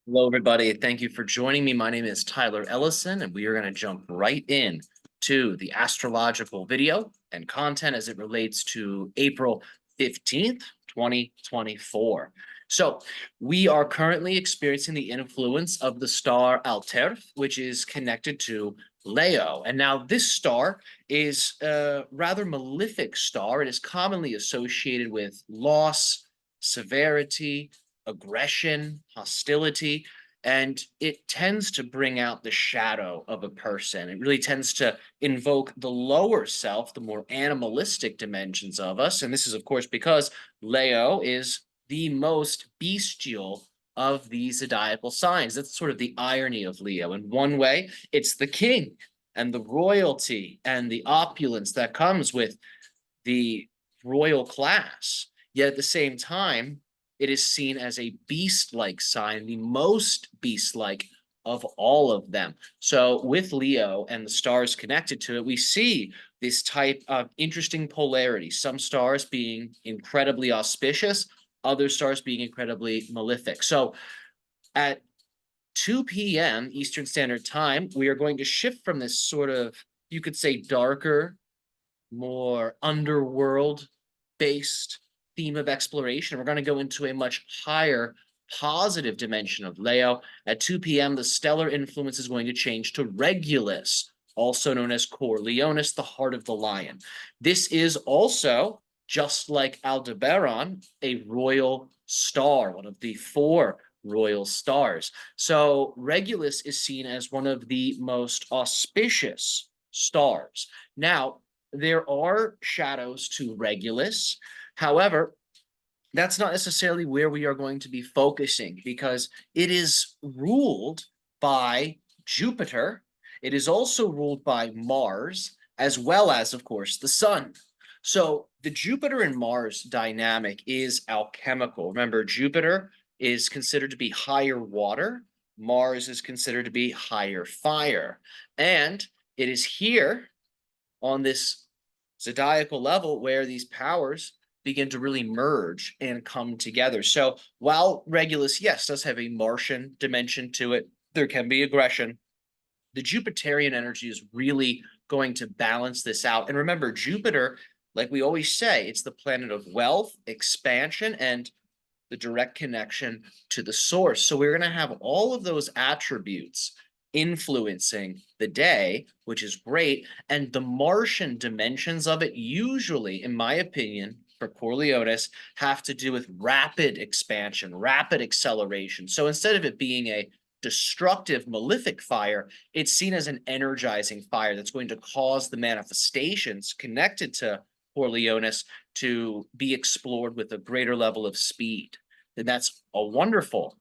Hello, everybody. Thank you for joining me. My name is Tyler Ellison, and we are going to jump right in to the astrological video and content as it relates to April 15th, 2024. So, we are currently experiencing the influence of the star Altair, which is connected to Leo. And now, this star is a rather malefic star. It is commonly associated with loss, severity, aggression, hostility, and it tends to bring out the shadow of a person. It really tends to invoke the lower self, the more animalistic dimensions of us. And this is, of course, because Leo is the most bestial of these zodiacal signs. That's sort of the irony of Leo. In one way, it's the king and the royalty and the opulence that comes with the royal class. Yet at the same time, it is seen as a beast-like sign, the most beast-like of all of them. So with Leo and the stars connected to it, we see this type of interesting polarity. Some stars being incredibly auspicious, other stars being incredibly malefic. So at 2 p.m. Eastern Standard Time, we are going to shift from this sort of, you could say, darker, more underworld based theme of exploration. We're going to go into a much higher positive dimension of Leo. At 2 p.m., the stellar influence is going to change to Regulus, also known as Corleonis, the heart of the lion. This is also, just like Aldebaran, a royal star, one of the four royal stars. So Regulus is seen as one of the most auspicious stars. Now, there are shadows to Regulus. However, that's not necessarily where we are going to be focusing because it is ruled by Jupiter. It is also ruled by Mars, as well as, of course, the sun. So the Jupiter and Mars dynamic is alchemical. Remember, Jupiter is considered to be higher water. Mars is considered to be higher fire. And it is here on this zodiacal level where these powers begin to really merge and come together. So while Regulus, yes, does have a Martian dimension to it, there can be aggression. The Jupiterian energy is really going to balance this out. And remember, Jupiter, like we always say, it's the planet of wealth, expansion, and the direct connection to the source. So we're going to have all of those attributes influencing the day, which is great. And the Martian dimensions of it, usually, in my opinion, for Corleonis, have to do with rapid expansion, rapid acceleration. So instead of it being a destructive, malefic fire, it's seen as an energizing fire that's going to cause the manifestations connected to Corleonis to be explored with a greater level of speed. Then that's a wonderful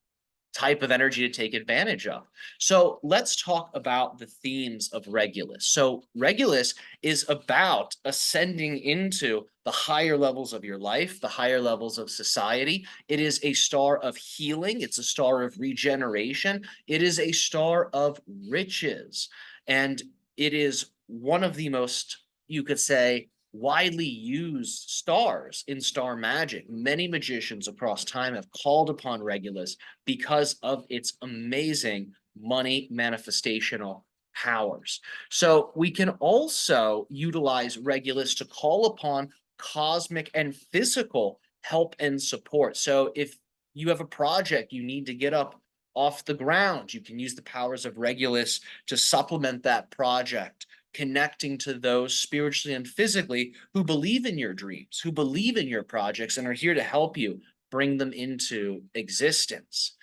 type of energy to take advantage of. So let's talk about the themes of Regulus. So Regulus is about ascending into the higher levels of your life, the higher levels of society. It is a star of healing. It's a star of regeneration. It is a star of riches. And it is one of the most, you could say, widely used stars in star magic. Many magicians across time have called upon Regulus because of its amazing money manifestational powers. So we can also utilize Regulus to call upon cosmic and physical help and support. So if you have a project you need to get up off the ground, you can use the powers of Regulus to supplement that project, connecting to those spiritually and physically who believe in your dreams, who believe in your projects, and are here to help you bring them into existence.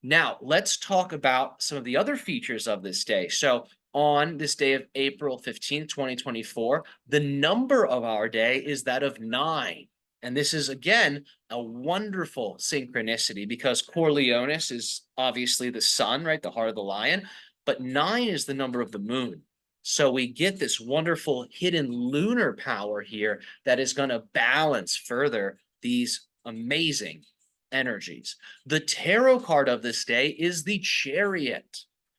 Now, let's talk about some of the other features of this day. So, on this day of April 15th, 2024, the number of our day is that of 9. And this is, again, a wonderful synchronicity because Corleonis is obviously the sun, right? The heart of the lion. But 9 is the number of the moon. So we get this wonderful hidden lunar power here that is going to balance further these amazing energies. The tarot card of this day is the Chariot.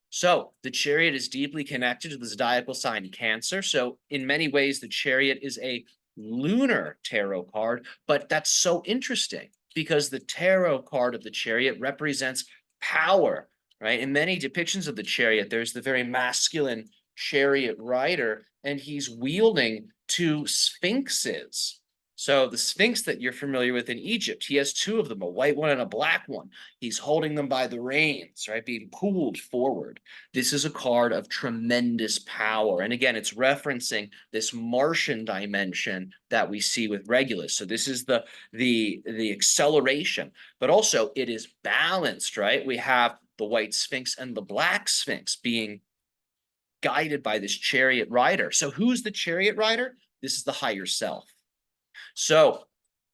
So the Chariot is deeply connected to the zodiacal sign Cancer. So in many ways, the Chariot is a lunar tarot card, but that's so interesting because the tarot card of the Chariot represents power, right? In many depictions of the chariot, there's the very masculine chariot rider, and he's wielding two sphinxes. So the sphinx that you're familiar with in Egypt, he has two of them, a white one and a black one. He's holding them by the reins, right, being pulled forward. This is a card of tremendous power. And again, it's referencing this Martian dimension that we see with Regulus. So this is the acceleration, but also it is balanced, right? We have the white sphinx and the black sphinx being guided by this chariot rider. So who's the chariot rider? This is the higher self. So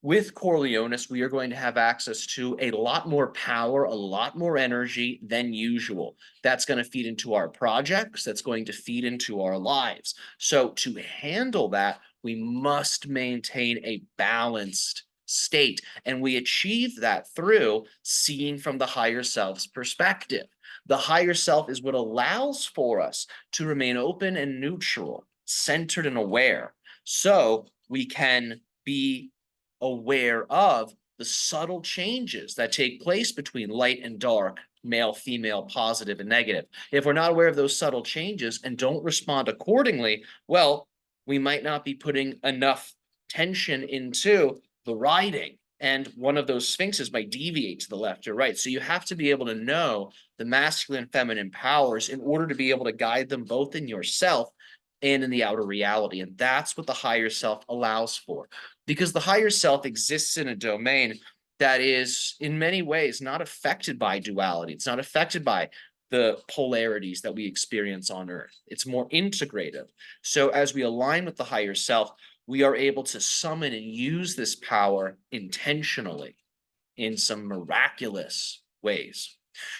with Corleonis, we are going to have access to a lot more power, a lot more energy than usual. That's going to feed into our projects. That's going to feed into our lives. So to handle that, we must maintain a balanced state. And we achieve that through seeing from the higher self's perspective. The higher self is what allows for us to remain open and neutral, centered and aware. So we can be aware of the subtle changes that take place between light and dark, male, female, positive and negative. If we're not aware of those subtle changes and don't respond accordingly, well, we might not be putting enough tension into the riding, and one of those sphinxes might deviate to the left or right. So you have to be able to know the masculine and feminine powers in order to be able to guide them both in yourself and in the outer reality. And that's what the higher self allows for, because the higher self exists in a domain that is in many ways not affected by duality. It's not affected by the polarities that we experience on Earth. It's more integrative. So as we align with the higher self, we are able to summon and use this power intentionally in some miraculous ways.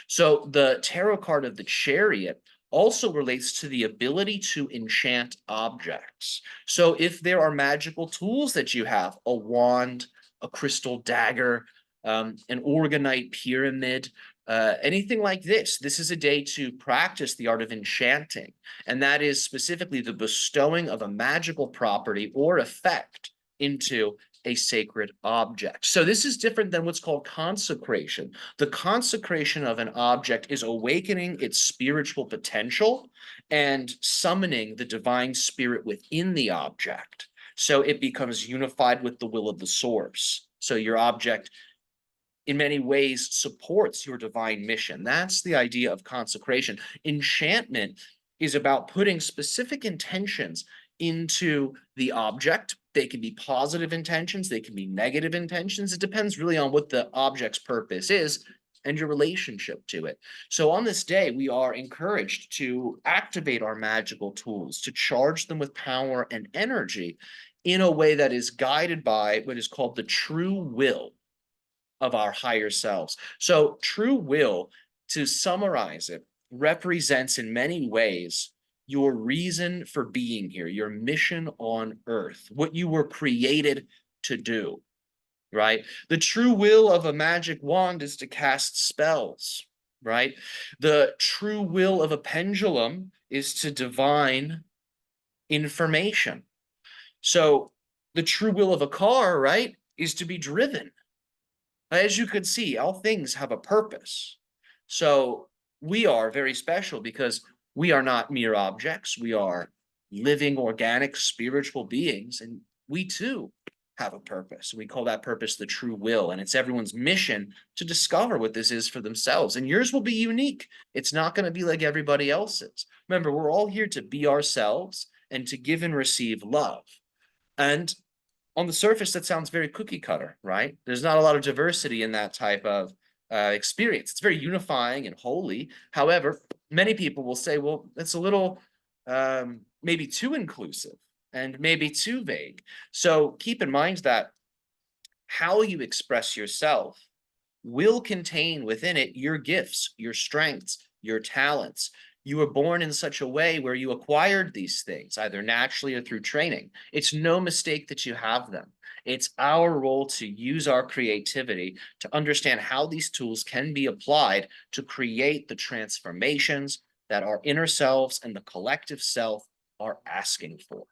So the tarot card of the Chariot also relates to the ability to enchant objects. So if there are magical tools that you have, a wand, a crystal dagger, an organite pyramid, anything like this, this is a day to practice the art of enchanting. And that is specifically the bestowing of a magical property or effect into a sacred object. So this is different than what's called consecration. The consecration of an object is awakening its spiritual potential and summoning the divine spirit within the object. So it becomes unified with the will of the source. So your object in many ways supports your divine mission. That's the idea of consecration. Enchantment is about putting specific intentions into the object. They can be positive intentions, they can be negative intentions. It depends really on what the object's purpose is and your relationship to it. So on this day, we are encouraged to activate our magical tools, to charge them with power and energy in a way that is guided by what is called the true will of our higher selves. So true will, to summarize it, represents in many ways your reason for being here, your mission on earth, what you were created to do, right? The true will of a magic wand is to cast spells, right? The true will of a pendulum is to divine information. So the true will of a car, right, is to be driven. As you could see, all things have a purpose. So we are very special because we are not mere objects. We are living, organic, spiritual beings, and we too have a purpose. We call that purpose the true will, and it's everyone's mission to discover what this is for themselves. And yours will be unique. It's not going to be like everybody else's. Remember, we're all here to be ourselves and to give and receive love. And on the surface, that sounds very cookie cutter, right? There's not a lot of diversity in that type of experience. It's very unifying and holy. However, many people will say, well, it's a little maybe too inclusive and maybe too vague. So keep in mind that how you express yourself will contain within it your gifts, your strengths, your talents. You were born in such a way where you acquired these things, either naturally or through training. It's no mistake that you have them. It's our role to use our creativity to understand how these tools can be applied to create the transformations that our inner selves and the collective self are asking for.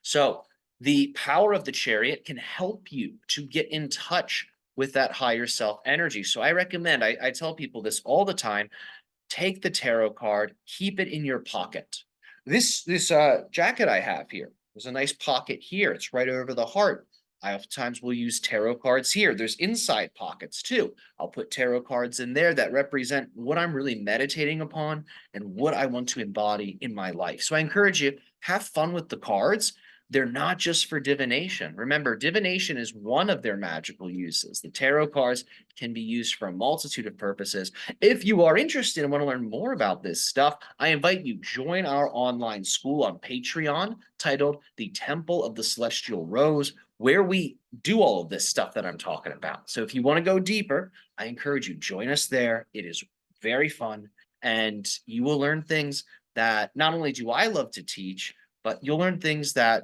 So the power of the Chariot can help you to get in touch with that higher self energy. So I recommend, I tell people this all the time, take the tarot card, keep it in your pocket. This jacket I have here, there's a nice pocket here. It's right over the heart. I oftentimes will use tarot cards here. There's inside pockets too. I'll put tarot cards in there that represent what I'm really meditating upon and what I want to embody in my life. So I encourage you, have fun with the cards. They're not just for divination. Remember, divination is one of their magical uses. The tarot cards can be used for a multitude of purposes. If you are interested and want to learn more about this stuff, I invite you join our online school on Patreon titled The Temple of the Celestial Rose, where we do all of this stuff that I'm talking about. So if you want to go deeper, I encourage you join us there. It is very fun, and you will learn things that not only do I love to teach, but you'll learn things that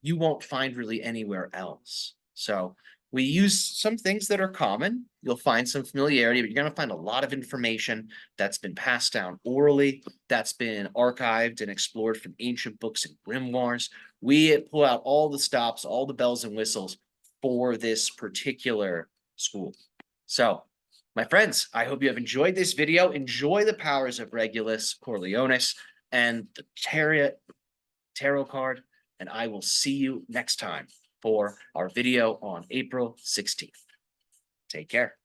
you won't find really anywhere else. So we use some things that are common. You'll find some familiarity, but you're going to find a lot of information that's been passed down orally, that's been archived and explored from ancient books and grimoires. We pull out all the stops, all the bells and whistles for this particular school. So, my friends, I hope you have enjoyed this video. Enjoy the powers of Regulus, Corleonis, and the Chariot tarot card, and I will see you next time for our video on April 16th. Take care.